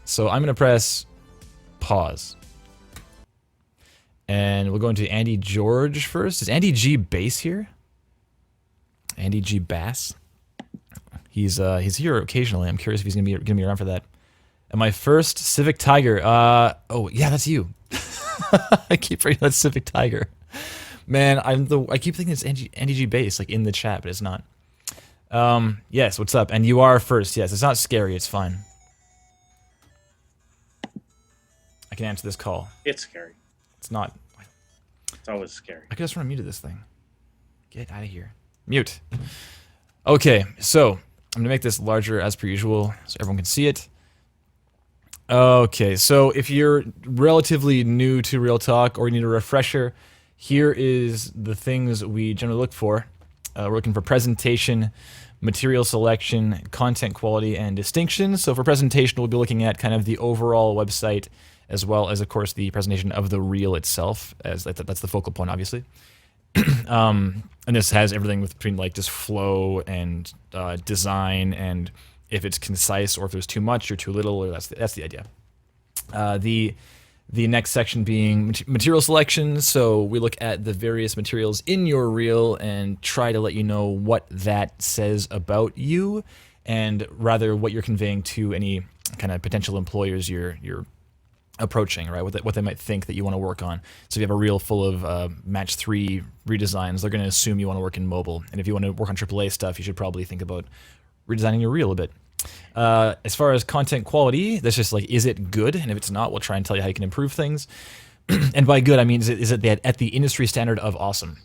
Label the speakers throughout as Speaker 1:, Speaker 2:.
Speaker 1: So I'm going to press pause. And we'll go into Andy George first. Is Andy G Bass here? Andy G Bass? He's here occasionally. I'm curious if he's gonna be around for that. And my first Civic Tiger. Oh yeah, that's you. I keep forgetting that's Civic Tiger. Man, I keep thinking it's Andy G Bass like in the chat, but it's not. Yes, what's up? And you are first. Yes, it's not scary. It's fine. I can answer this call.
Speaker 2: It's scary.
Speaker 1: It's not.
Speaker 2: It's always scary.
Speaker 1: I could just want to mute this thing. Get out of here. Mute. Okay, so I'm gonna make this larger as per usual so everyone can see it. Okay, so if you're relatively new to Real Talk or you need a refresher, here is the things we generally look for. We're looking for presentation, material selection, content quality, and distinction. So for presentation, we'll be looking at kind of the overall website, as well as, of course, the presentation of the reel itself, as that's the focal point, obviously. And this has everything between like just flow and design, and if it's concise or if there's too much or too little, or that's the idea. The next section being material selection. So we look at the various materials in your reel and try to let you know what that says about you, and rather what you're conveying to any kind of potential employers you're approaching, right? What they might think that you want to work on. So if you have a reel full of match 3 redesigns, they're going to assume you want to work in mobile. And if you want to work on AAA stuff, you should probably think about redesigning your reel a bit. As far as content quality, that's just like, is it good? And if it's not, we'll try and tell you how you can improve things. And by good, I mean, is it at the industry standard of awesome?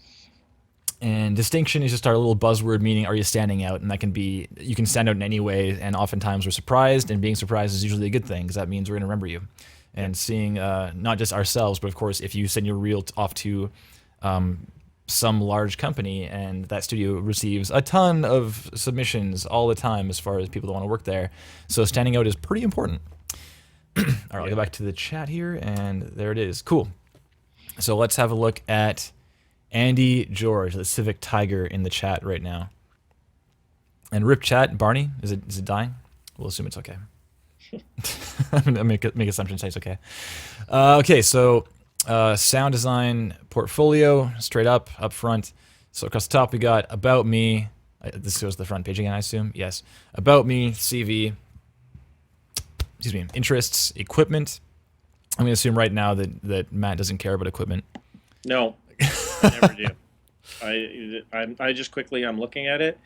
Speaker 1: And distinction is just our little buzzword, meaning are you standing out? And that can be, you can stand out in any way, and oftentimes we're surprised, and being surprised is usually a good thing, because that means we're going to remember you. And seeing not just ourselves, but of course, if you send your reel off to some large company and that studio receives a ton of submissions all the time as far as people that want to work there, so standing out is pretty important. All right, I'll go back to the chat here, and there it is. Cool. So let's have a look at Andy George, the Civic Tiger, in the chat right now. And rip chat, Barney, is it dying? We'll assume it's okay. I'm gonna make assumptions say it's okay. Okay, so sound design portfolio, straight up front. So across the top we got about me. This goes to the front page again, I assume. Yes, about me, CV. Excuse me, interests, equipment. I'm gonna assume right now that Matt doesn't care about equipment.
Speaker 2: No, I never do. I just quickly, I'm looking at it.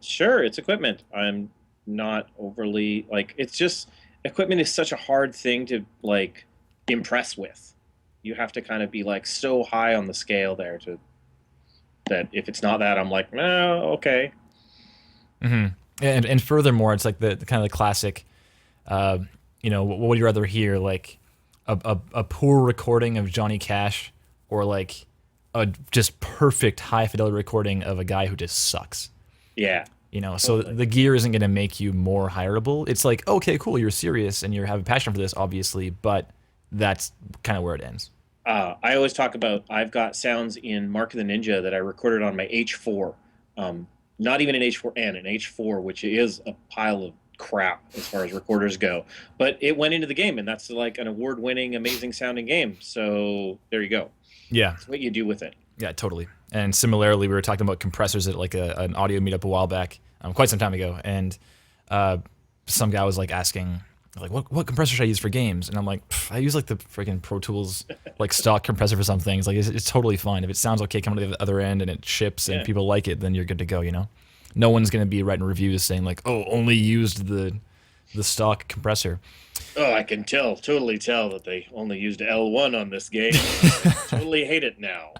Speaker 2: Sure, it's equipment. I'm not overly, like, it's just, equipment is such a hard thing to like impress with. You have to kind of be like so high on the scale there that if it's not that, I'm like, no, okay.
Speaker 1: Mm-hmm. And furthermore, it's like the kind of the classic, you know, what would you rather hear, like a poor recording of Johnny Cash, or like a just perfect high fidelity recording of a guy who just sucks?
Speaker 2: Yeah.
Speaker 1: You know, so the gear isn't going to make you more hireable. It's like, okay, cool, you're serious and you have a passion for this, obviously, but that's kind of where it ends.
Speaker 2: I always talk about, I've got sounds in Mark of the Ninja that I recorded on my H4. Not even an H4N, an H4, which is a pile of crap as far as recorders go. But it went into the game, and that's like an award-winning, amazing sounding game. So there you go.
Speaker 1: Yeah.
Speaker 2: That's what you do with it.
Speaker 1: Yeah, totally. And similarly, we were talking about compressors at like an audio meetup a while back, quite some time ago, and some guy was like asking, like, what compressor should I use for games? And I'm like, I use like the freaking Pro Tools like stock compressor for some things. Like it's totally fine. If it sounds okay coming to the other end and it ships and people like it, then you're good to go, you know? No one's going to be writing reviews saying like, oh, only used the stock compressor.
Speaker 2: Oh, I can totally tell that they only used L1 on this game. I totally hate it now.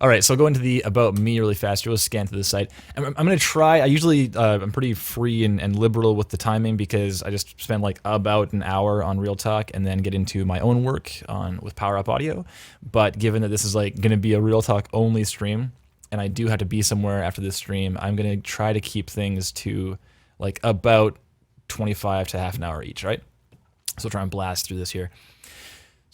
Speaker 1: All right, so I'll go into the About Me really fast. You'll scan through the site. I'm going to try, I usually, I'm pretty free and liberal with the timing, because I just spend like about an hour on Real Talk and then get into my own work with Power Up Audio. But given that this is like going to be a Real Talk only stream, and I do have to be somewhere after this stream, I'm going to try to keep things to like about 25 to half an hour each, right? So try and blast through this here.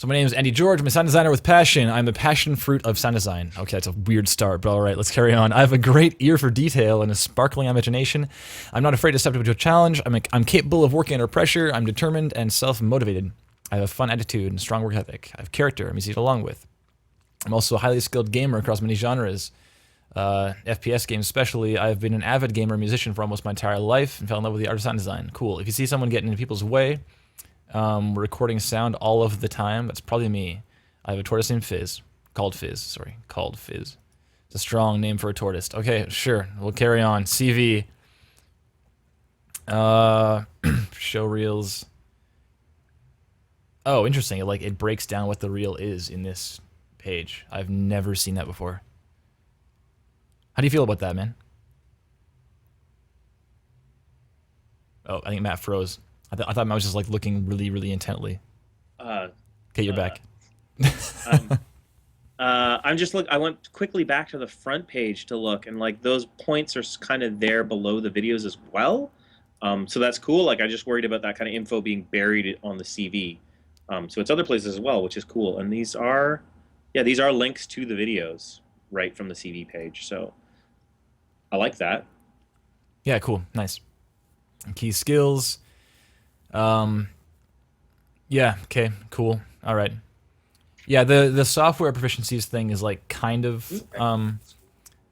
Speaker 1: So my name is Andy George. I'm a sound designer with passion. I'm the passion fruit of sound design. Okay, that's a weird start, but all right, let's carry on. I have a great ear for detail and a sparkling imagination. I'm not afraid to step up to a challenge. I'm capable of working under pressure. I'm determined and self-motivated. I have a fun attitude and strong work ethic. I have character I'm easy to get along with. I'm also a highly skilled gamer across many genres. FPS games especially. I've been an avid gamer and musician for almost my entire life and fell in love with the art of sound design. Cool. If you see someone getting in people's way, recording sound all of the time, that's probably me. I have a tortoise named Fizz. Called Fizz. It's a strong name for a tortoise. Okay, sure. We'll carry on. CV. Show reels. Oh, interesting. It breaks down what the reel is in this page. I've never seen that before. How do you feel about that, man? Oh, I think Matt froze. I thought Matt was just looking really, really intently. Okay, you're back.
Speaker 2: I'm just I went quickly back to the front page to look, and those points are kind of there below the videos as well. So that's cool. I just worried about that kind of info being buried on the CV. So it's other places as well, which is cool. And these are links to the videos right from the CV page. So I like that.
Speaker 1: Yeah, cool, nice. Key skills. Yeah, okay, cool. All right. Yeah, the software proficiencies thing is kind of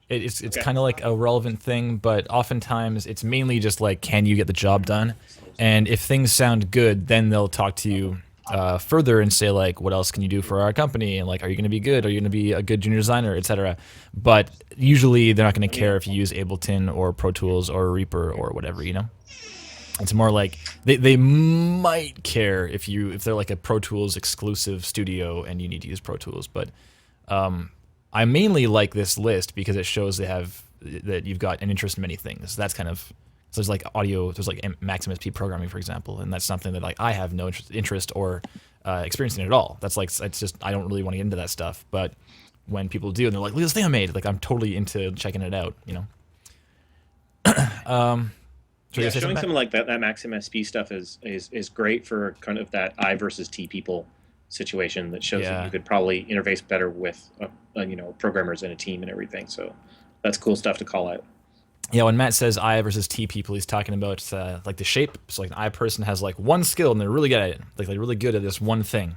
Speaker 1: it's kind of a relevant thing, but oftentimes it's mainly just can you get the job done? And if things sound good, then they'll talk to you further and say what else can you do for our company, and are you going to be good? Are you going to be a good junior designer, etc. But usually they're not going to care if you use Ableton or Pro Tools or Reaper or whatever, you know. It's more they might care if they're a Pro Tools exclusive studio and you need to use Pro Tools. But I mainly like this list because it shows that you've got an interest in many things. That's kind of, so there's audio, there's Max MSP programming, for example, and that's something that I have no interest or experience in at all. That's it's just, I don't really want to get into that stuff. But when people do and they're look at this thing I made, I'm totally into checking it out, you know.
Speaker 2: Yeah, showing something like that Max MSP stuff is great for kind of that I versus T people situation that shows that you could probably interface better with programmers in a team and everything. So that's cool stuff to call out.
Speaker 1: Yeah, when Matt says I versus T people, he's talking about the shape. So an I person has one skill and they're really good at it. They're really good at this one thing.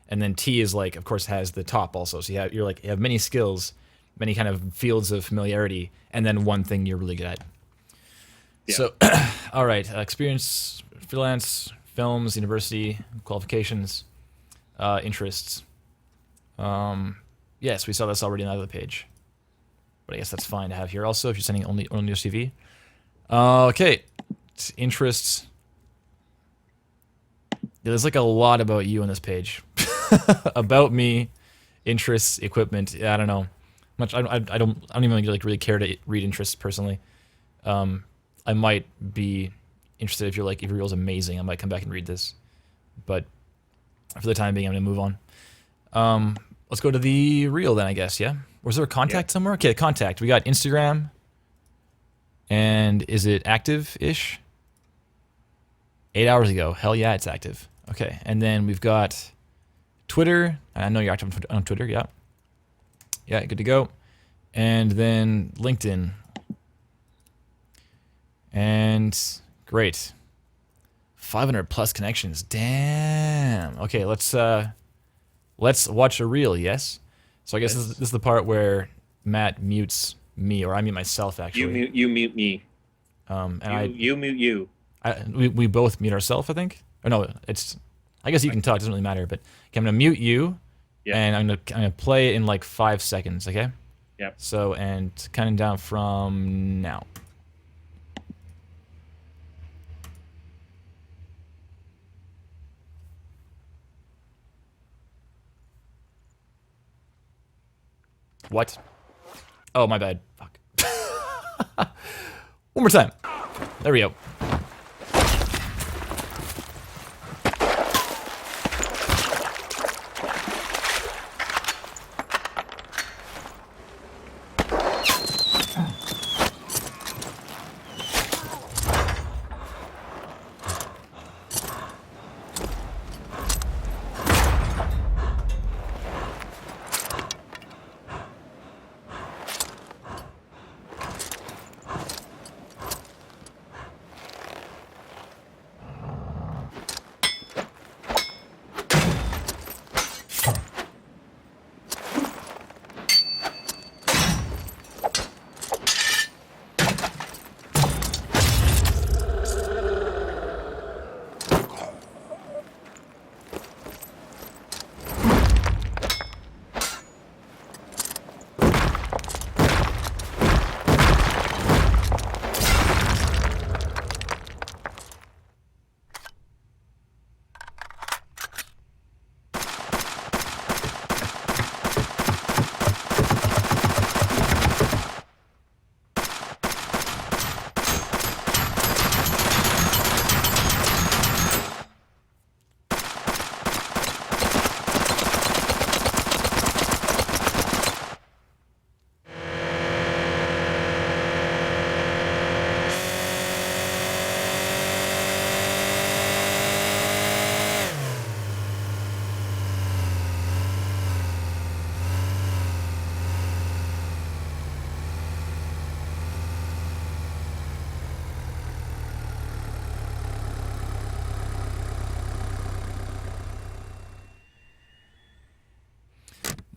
Speaker 1: And then T is of course has the top also. So you have many skills, many kind of fields of familiarity, and then one thing you're really good at. Yeah. So, all right, experience, freelance, films, university, qualifications, interests. Yes, we saw this already on the other page. But I guess that's fine to have here also if you're sending only your CV. Okay, interests. Yeah, there's a lot about you on this page. About me, interests, equipment. Yeah, I don't know much. I don't even really care to read interests personally. I might be interested if your reel's amazing. I might come back and read this, but for the time being, I'm gonna move on. Let's go to the reel then, I guess. Yeah. Was there a contact somewhere? Okay, contact. We got Instagram, and is it active-ish? 8 hours ago. Hell yeah, it's active. Okay, and then we've got Twitter. I know you're active on Twitter. Yeah. Yeah, good to go. And then LinkedIn. And great, 500 plus connections. Damn. Okay, let's watch a reel. Yes. So I guess this is the part where Matt mutes me, or I mute myself actually.
Speaker 2: You mute me.
Speaker 1: And
Speaker 2: you mute you.
Speaker 1: We both mute ourselves, I think. Or no, it's. I guess you can talk. It doesn't really matter. But okay, I'm gonna mute you, and I'm gonna play it in 5 seconds. Okay.
Speaker 2: Yep.
Speaker 1: So and counting down from now. What? Oh, my bad. Fuck. One more time. There we go.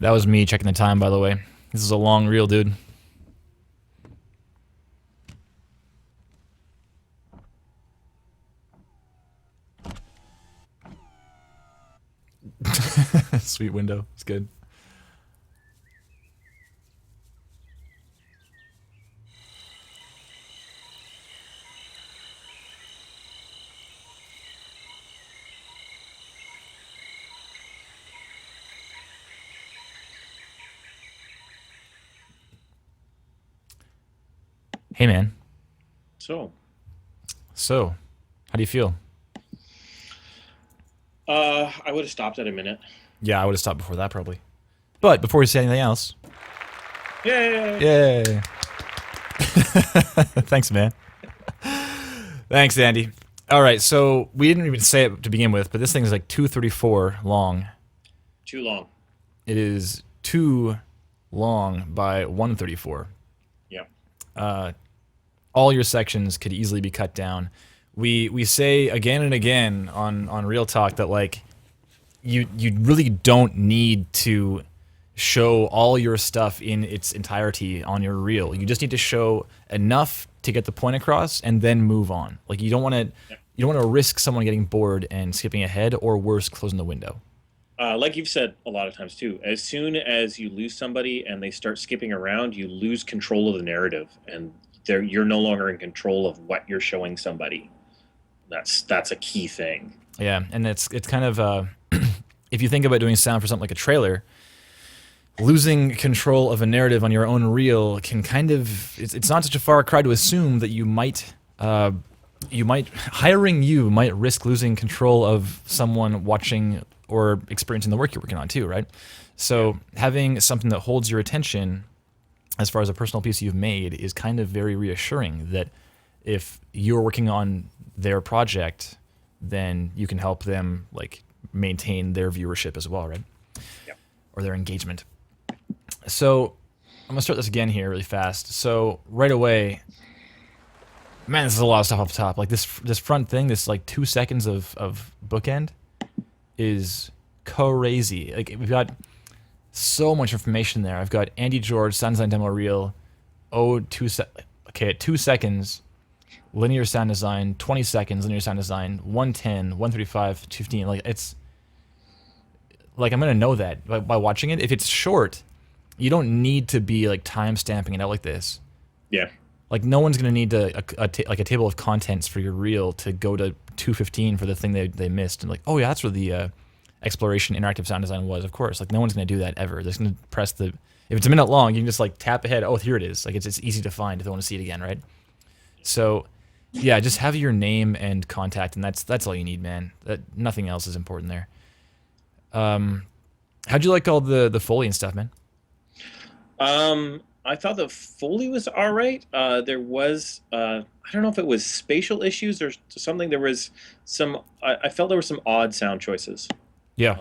Speaker 1: That was me checking the time, by the way. This is a long reel, dude. Sweet window. It's good. Hey, man.
Speaker 2: So,
Speaker 1: How do you feel?
Speaker 2: I would have stopped at a minute.
Speaker 1: Yeah, I would have stopped before that, probably. But before we say anything else...
Speaker 2: Yay!
Speaker 1: Yay! Thanks, man. Thanks, Andy. All right, so we didn't even say it to begin with, but this thing is like 234 long.
Speaker 2: Too long.
Speaker 1: It is 2 long by 134.
Speaker 2: Yeah.
Speaker 1: All your sections could easily be cut down. We say again and again on Real Talk that like you really don't need to show all your stuff in its entirety on your reel. You just need to show enough to get the point across and then move on. Like you don't want to risk someone getting bored and skipping ahead, or worse, closing the window.
Speaker 2: Like you've said a lot of times too, as soon as you lose somebody and they start skipping around, you lose control of the narrative, and you're no longer in control of what you're showing somebody. That's a key thing.
Speaker 1: Yeah, and it's kind of if you think about doing sound for something like a trailer, losing control of a narrative on your own reel can kind of it's not such a far cry to assume that you might hiring you might risk losing control of someone watching or experiencing the work you're working on too, right? So having something that holds your attention as far as a personal piece you've made is kind of very reassuring that if you're working on their project, then you can help them like maintain their viewership as well, right?
Speaker 2: Yep.
Speaker 1: Or their engagement. So I'm gonna start this again here really fast. So right away, man, this is a lot of stuff up top. Like this front thing, this like 2 seconds of bookend is crazy. Like we've got so much information there. I've got Andy George, sound design demo reel, at 2 seconds, linear sound design, 20 seconds, linear sound design, 110, 135, 15. Like it's like I'm gonna know that by watching it. If it's short, you don't need to be like time stamping it out like this.
Speaker 2: Yeah.
Speaker 1: Like no one's gonna need a table of contents for your reel to go to 215 for the thing they missed, and like, oh yeah, that's where the exploration interactive sound design was. Of course, like no one's gonna do that ever. They're just gonna press the, if it's a minute long, you can just like tap ahead. Oh, here it is. Like it's easy to find if they want to see it again, right? So yeah, just have your name and contact, and that's all you need, man. Nothing else is important there. How'd you like all the Foley and stuff, man?
Speaker 2: I thought the Foley was all right. There was, I don't know if it was spatial issues or something. There was some, I felt there were some odd sound choices.
Speaker 1: Yeah.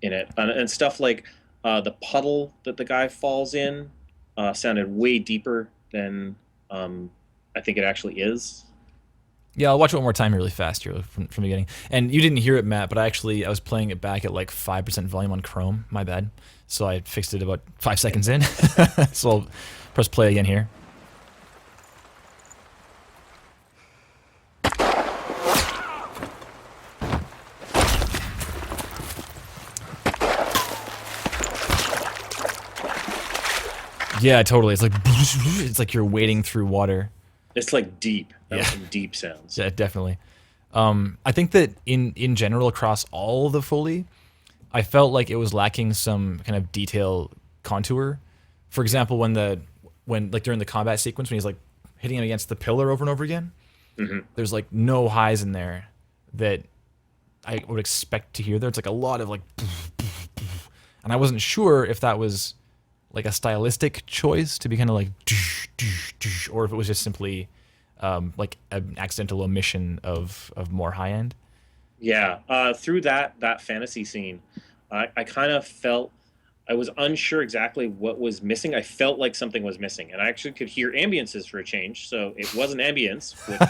Speaker 2: In it. And stuff like the puddle that the guy falls in sounded way deeper than I think it actually is.
Speaker 1: Yeah, I'll watch it one more time really fast here from the beginning. And you didn't hear it, Matt, but I was playing it back at like 5% volume on Chrome. My bad. So I fixed it about 5 seconds in. So I'll press play again here. Yeah, totally. It's like you're wading through water.
Speaker 2: It's like deep. That was some deep sounds.
Speaker 1: Yeah, definitely. I think that in general across all of the Foley, I felt like it was lacking some kind of detail contour. For example, when like during the combat sequence when he's like hitting him against the pillar over and over again, there's like no highs in there that I would expect to hear there. It's like a lot of like, and I wasn't sure if that was like a stylistic choice to be kind of like, or if it was just simply like an accidental omission of more high end.
Speaker 2: Yeah, through that fantasy scene, I kind of felt I was unsure exactly what was missing. I felt like something was missing, and I actually could hear ambiences for a change. So it wasn't ambience, which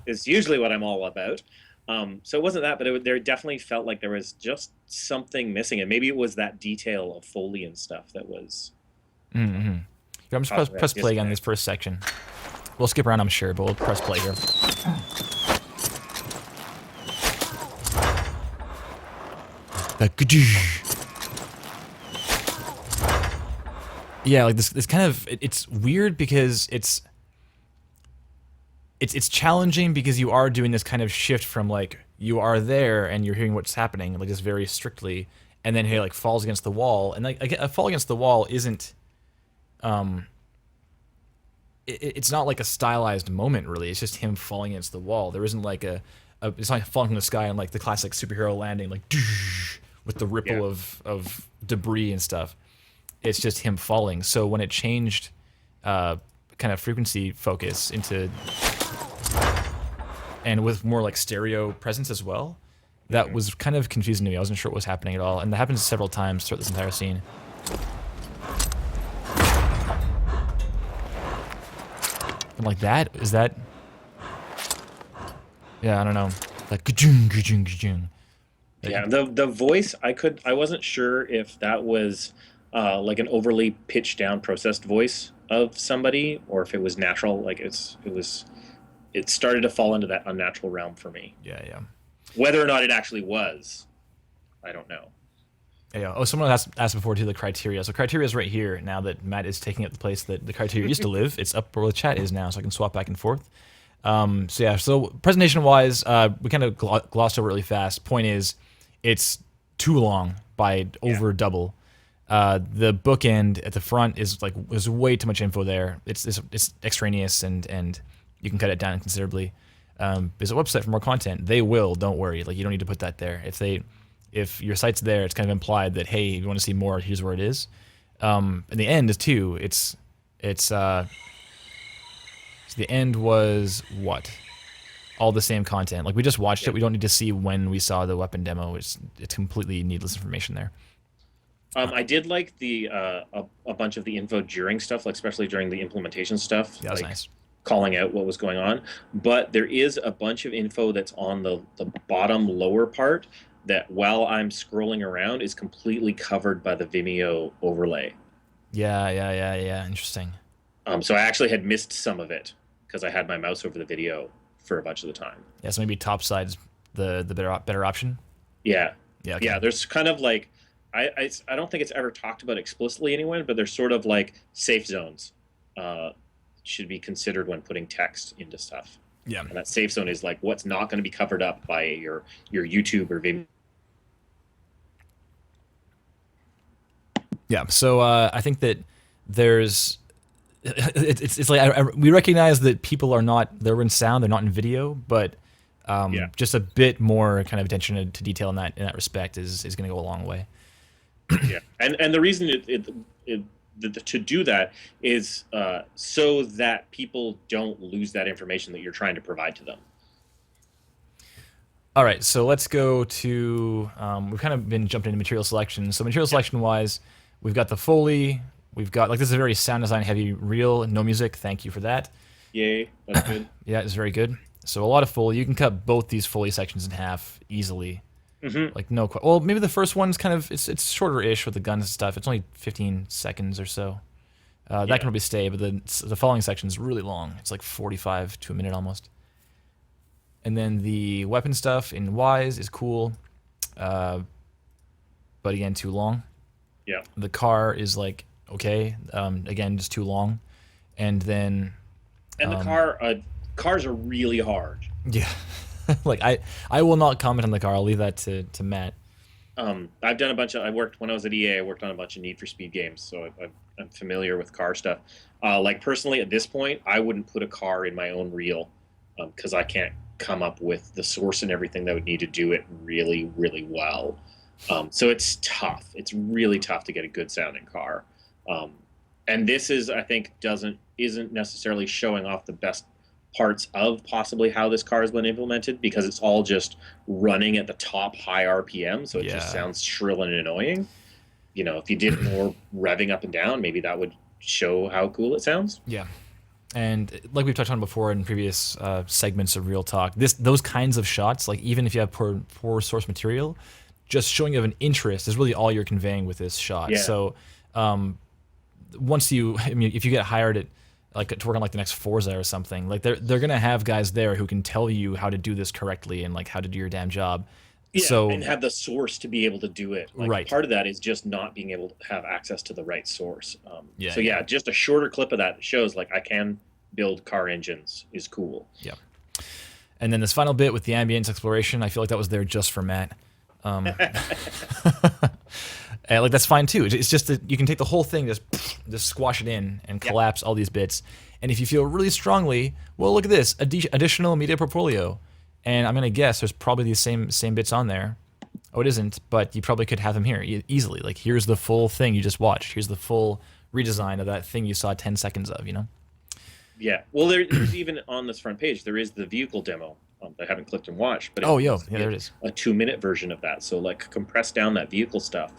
Speaker 2: is usually what I'm all about. So it wasn't that, but there definitely felt like there was just something missing, and maybe it was that detail of Foley and stuff that was
Speaker 1: Mm-hmm. Here, I'm just
Speaker 2: causing that
Speaker 1: press play on this
Speaker 2: disconnect.
Speaker 1: first section. We'll skip around, I'm sure, but we'll press play here. Yeah, like this kind of it's weird because it's challenging because you are doing this kind of shift from like you are there and you're hearing what's happening like just very strictly, and then he like falls against the wall, and like a fall against the wall isn't it's not like a stylized moment really. It's just him falling against the wall. There isn't like it's not falling from the sky and like the classic superhero landing like with the
Speaker 2: Yeah.
Speaker 1: ripple of debris and stuff. It's just him falling. So when it changed kind of frequency focus into and with more like stereo presence as well, that was kind of confusing to me. I wasn't sure what was happening at all, and that happens several times throughout this entire scene. And like that is that? Yeah, I don't know. Like ka-chung, ka-chung, ka-chung.
Speaker 2: Yeah, the voice I wasn't sure if that was like an overly pitched down processed voice of somebody or if it was natural. Like it started to fall into that unnatural realm for me.
Speaker 1: Yeah, yeah.
Speaker 2: Whether or not it actually was, I don't know.
Speaker 1: Yeah. Oh, someone asked before too the criteria. So criteria is right here now that Matt is taking up the place that the criteria used to live. It's up where the chat is now, so I can swap back and forth. So yeah. So presentation wise, we kind of glossed over really fast. Point is, it's too long by over double. The bookend at the front is like there's way too much info there. It's extraneous and you can cut it down considerably. There's a website for more content. They will. Don't worry. Like you don't need to put that there. If your site's there, it's kind of implied that hey, if you want to see more, here's where it is. And the end is too. So the end was what? All the same content. Like we just watched it. We don't need to see when we saw the weapon demo. It's completely needless information there.
Speaker 2: I did like the a bunch of the info during stuff, like especially during the implementation stuff.
Speaker 1: Yeah, that was
Speaker 2: like,
Speaker 1: nice.
Speaker 2: calling out what was going on, but there is a bunch of info that's on the bottom lower part that while I'm scrolling around is completely covered by the Vimeo overlay.
Speaker 1: Yeah. Interesting.
Speaker 2: So I actually had missed some of it because I had my mouse over the video for a bunch of the time.
Speaker 1: Yeah, so maybe top side's the better option.
Speaker 2: Yeah.
Speaker 1: Yeah. Okay.
Speaker 2: Yeah, there's kind of like I don't think it's ever talked about explicitly anywhere, but there's sort of like safe zones should be considered when putting text into stuff.
Speaker 1: Yeah.
Speaker 2: And that safe zone is like what's not going to be covered up by your YouTube or Vimeo.
Speaker 1: Yeah. So I think that there's it's like we recognize that people are not they're in sound, they're not in video, but just a bit more kind of attention to detail in that respect is going to go a long way.
Speaker 2: Yeah, and the reason to do that is so that people don't lose that information that you're trying to provide to them.
Speaker 1: All right, so let's go to we've kind of been jumping into material selection. So material selection wise, we've got the Foley. We've got like this is a very sound design heavy reel, no music. Thank you for that.
Speaker 2: Yay, that's good.
Speaker 1: Yeah, it's very good. So a lot of Foley. You can cut both these Foley sections in half easily. Like no, well maybe the first one's kind of it's shorter-ish with the guns and stuff. It's only 15 seconds or so. That can probably stay, but the following section is really long. It's like 45 to a minute almost. And then the weapon stuff in Wise is cool, but again too long.
Speaker 2: Yeah.
Speaker 1: The car is like okay, again just too long, and then.
Speaker 2: And the cars are really hard.
Speaker 1: Yeah. Like I will not comment on the car. I'll leave that to Matt.
Speaker 2: I've done a bunch of. I worked when I was at EA. I worked on a bunch of Need for Speed games, so I'm familiar with car stuff. Like personally, at this point, I wouldn't put a car in my own reel because I can't come up with the source and everything that would need to do it really, really well. So it's tough. It's really tough to get a good sounding car. And this is, I think, isn't necessarily showing off the best parts of possibly how this car has been implemented because it's all just running at the top high RPM, so it just sounds shrill and annoying. You know, if you did more revving up and down, maybe that would show how cool it sounds.
Speaker 1: Yeah. And like we've touched on before in previous segments of Real Talk, those kinds of shots, like even if you have poor source material, just showing of an interest is really all you're conveying with this shot.
Speaker 2: Yeah.
Speaker 1: So once I mean, if you get hired at like to work on like the next Forza or something, like they're gonna have guys there who can tell you how to do this correctly and like how to do your damn job.
Speaker 2: Yeah,
Speaker 1: So
Speaker 2: and have the source to be able to do it. Like,
Speaker 1: right.
Speaker 2: part of that is just not being able to have access to the right source.
Speaker 1: Yeah,
Speaker 2: so yeah, just a shorter clip of that shows like I can build car engines is cool.
Speaker 1: Yeah. And then this final bit with the ambience exploration, I feel like that was there just for Matt. And like that's fine too. It's just that you can take the whole thing, just squash it in and collapse all these bits. And if you feel really strongly, well, look at this additional media portfolio. And I'm gonna guess there's probably these same bits on there. Oh, it isn't, but you probably could have them here easily. Like here's the full thing you just watched. Here's the full redesign of that thing you saw 10 seconds of. You know.
Speaker 2: Yeah. Well, there's even on this front page there is the vehicle demo. I haven't clicked and watched, but
Speaker 1: yeah, there it is.
Speaker 2: A 2-minute version of that. So like compress down that vehicle stuff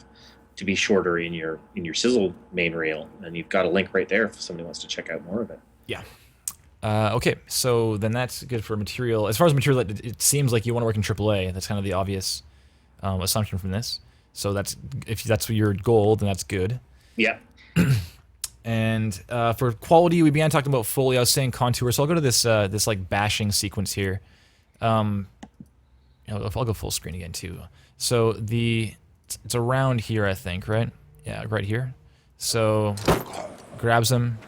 Speaker 2: to be shorter in your Sizzle main reel, and you've got a link right there if somebody wants to check out more of it.
Speaker 1: Yeah. Okay, so then that's good for material. As far as material, it seems like you want to work in AAA. That's kind of the obvious assumption from this. So if that's your goal, then that's good.
Speaker 2: Yeah.
Speaker 1: And for quality, we began talking about Foley. I was saying contour. So I'll go to this like bashing sequence here. I'll go full screen again too. So it's around here, I think, right? Yeah, right here. So grabs him.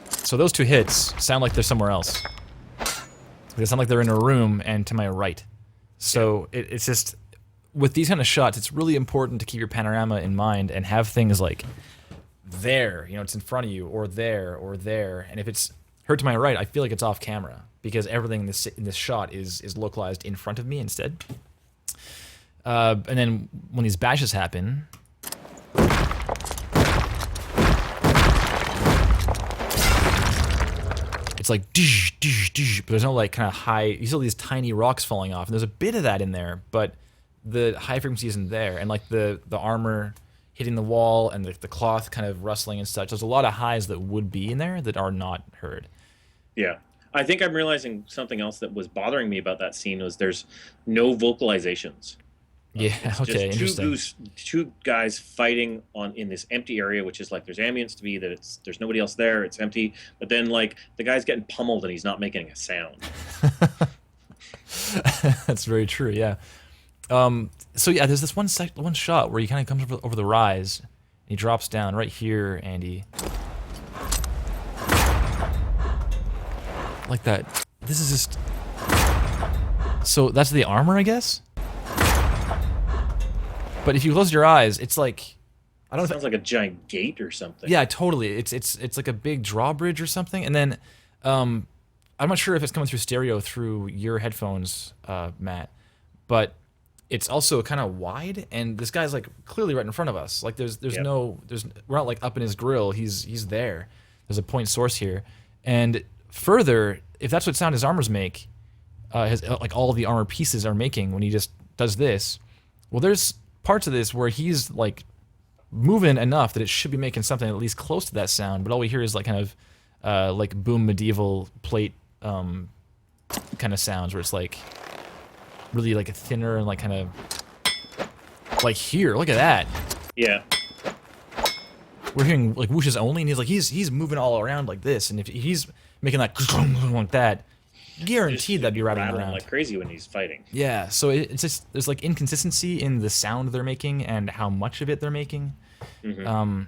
Speaker 1: So those two hits sound like they're somewhere else. They sound like they're in a room and to my right. So it's just, with these kind of shots, it's really important to keep your panorama in mind and have things like there, it's in front of you, or there, or there. And if it's heard to my right, I feel like it's off camera because everything in this shot is localized in front of me instead. And then when these bashes happen, it's like dish, dish, dish, but there's no like kind of high. You see all these tiny rocks falling off, and there's a bit of that in there, but the high frequency isn't there. And like the armor hitting the wall and the cloth kind of rustling and such. There's a lot of highs that would be in there that are not heard.
Speaker 2: Yeah. I think I'm realizing something else that was bothering me about that scene was there's no vocalizations.
Speaker 1: Yeah, okay, interesting.
Speaker 2: Two guys fighting in this empty area, which is like there's ambience to be that there's nobody else there, it's empty, but then like the guy's getting pummeled and he's not making a sound.
Speaker 1: That's very true, yeah. So yeah, there's this one shot where he kind of comes over the rise, and he drops down right here, Andy. Like that. This is just. So that's the armor, I guess. But if you close your eyes, it's like, I don't know.
Speaker 2: Sounds like a giant gate or something.
Speaker 1: Yeah, totally. It's like a big drawbridge or something, and then, I'm not sure if it's coming through stereo through your headphones, Matt, but it's also kind of wide, and this guy's like clearly right in front of us. Like we're not like up in his grill. He's there. There's a point source here, and further, if that's what sound his armors make, like all the armor pieces are making when he just does this. Well, there's parts of this where he's like moving enough that it should be making something at least close to that sound, but all we hear is like kind of like boom medieval plate kind of sounds where it's like really like a thinner and like kind of like here. Look at that.
Speaker 2: Yeah.
Speaker 1: We're hearing like whooshes only, and he's moving all around like this, and if he's making that like that, guaranteed that'd be rattling around
Speaker 2: like crazy when he's fighting.
Speaker 1: Yeah, so it's just there's like inconsistency in the sound they're making and how much of it they're making. Mm-hmm.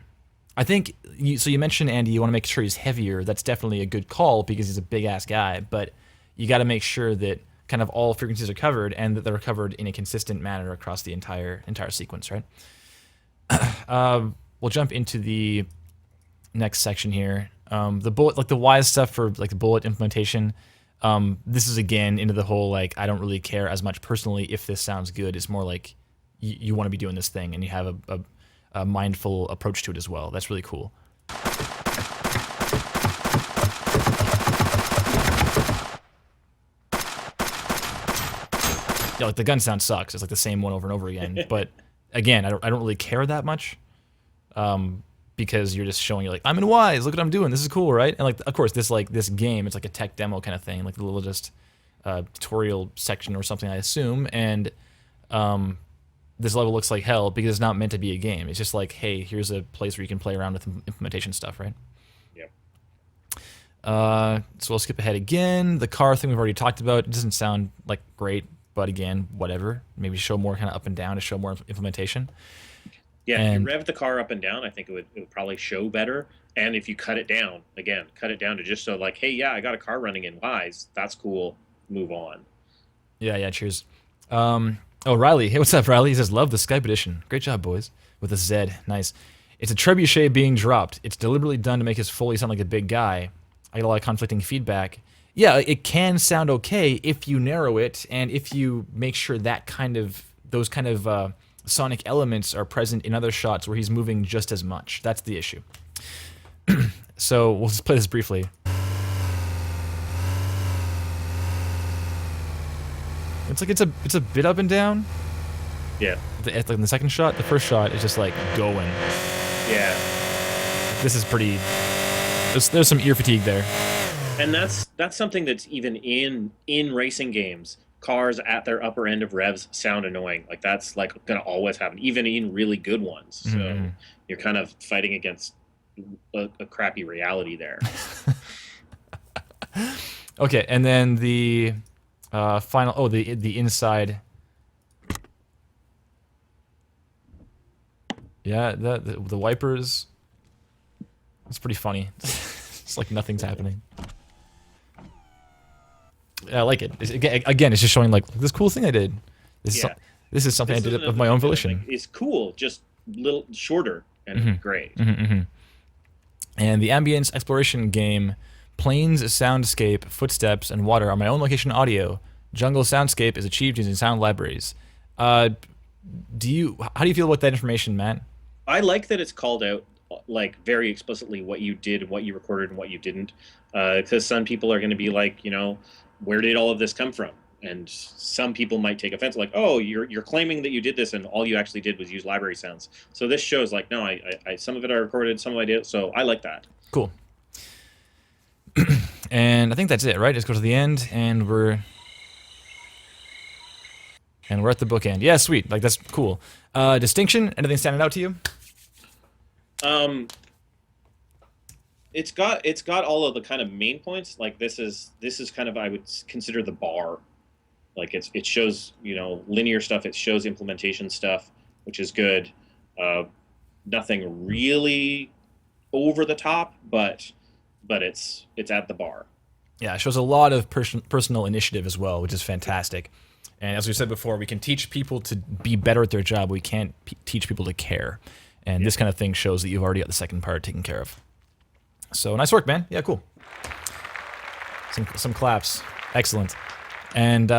Speaker 1: I think you mentioned, Andy, you want to make sure he's heavier. That's definitely a good call because he's a big ass guy, but you got to make sure that kind of all frequencies are covered and that they're covered in a consistent manner across the entire sequence, right? We'll jump into the next section here. The bullet, like the wise stuff for like the bullet implementation. This is again into the whole like I don't really care as much personally if this sounds good. It's more like you want to be doing this thing and you have a mindful approach to it as well. That's really cool. Yeah, like the gun sound sucks. It's like the same one over and over again. But again, I don't really care that much. because you're just showing you like, I'm in Wise, look what I'm doing, this is cool, right? And like, of course, this game, it's like a tech demo kind of thing, like a little just tutorial section or something, I assume. And this level looks like hell because it's not meant to be a game. It's just like, hey, here's a place where you can play around with implementation stuff, right?
Speaker 2: Yep.
Speaker 1: So we'll skip ahead again. The car thing we've already talked about. It doesn't sound like great, but again, whatever. Maybe show more kind of up and down to show more implementation.
Speaker 2: Yeah, if you rev the car up and down, I think it would probably show better. And if you cut it down, again, cut it down to just so like, hey, yeah, I got a car running in Wise. That's cool. Move on.
Speaker 1: Yeah, cheers. Oh, Riley. Hey, what's up, Riley? He says, love the Skype edition. Great job, boys. With a Z. Nice. It's a trebuchet being dropped. It's deliberately done to make his Foley sound like a big guy. I get a lot of conflicting feedback. Yeah, it can sound okay if you narrow it and if you make sure those kind of sonic elements are present in other shots where he's moving just as much. That's the issue. So we'll just play this briefly. It's like it's a bit up and down.
Speaker 2: Yeah.
Speaker 1: Like in the second shot, the first shot is just like going.
Speaker 2: Yeah.
Speaker 1: This is pretty. There's some ear fatigue there.
Speaker 2: And that's something that's even in racing games. Cars at their upper end of revs sound annoying. Like that's like gonna always happen, even in really good ones. So you're kind of fighting against a crappy reality there.
Speaker 1: Okay, and then the final. Oh, the inside. Yeah, the wipers. It's pretty funny. It's like nothing's happening. I like it. Again, it's just showing like this cool thing I did. This is something I did of my own volition.
Speaker 2: It's cool, just a little shorter and great.
Speaker 1: And the ambience exploration game, plains, soundscape, footsteps, and water are my own location audio. Jungle soundscape is achieved using sound libraries. How do you feel about that information, Matt?
Speaker 2: I like that it's called out like very explicitly what you did and what you recorded and what you didn't, because some people are going to be like, where did all of this come from? And some people might take offense, like, oh, you're claiming that you did this and all you actually did was use library sounds. So this shows like, no, I some of it I recorded, some of it I did. So I like that.
Speaker 1: Cool. And I think that's it, right? Just go to the end, and we're at the bookend. Yeah, sweet. Like that's cool. Distinction? Anything standing out to you?
Speaker 2: It's got all of the kind of main points. Like this is kind of, I would consider the bar. Like it shows linear stuff. It shows implementation stuff, which is good. Nothing really over the top, but it's at the bar.
Speaker 1: Yeah, it shows a lot of personal initiative as well, which is fantastic. And as we said before, we can teach people to be better at their job. We can't teach people to care. And this kind of thing shows that you've already got the second part taken care of. So nice work, man. Yeah, cool. Some claps. Excellent. And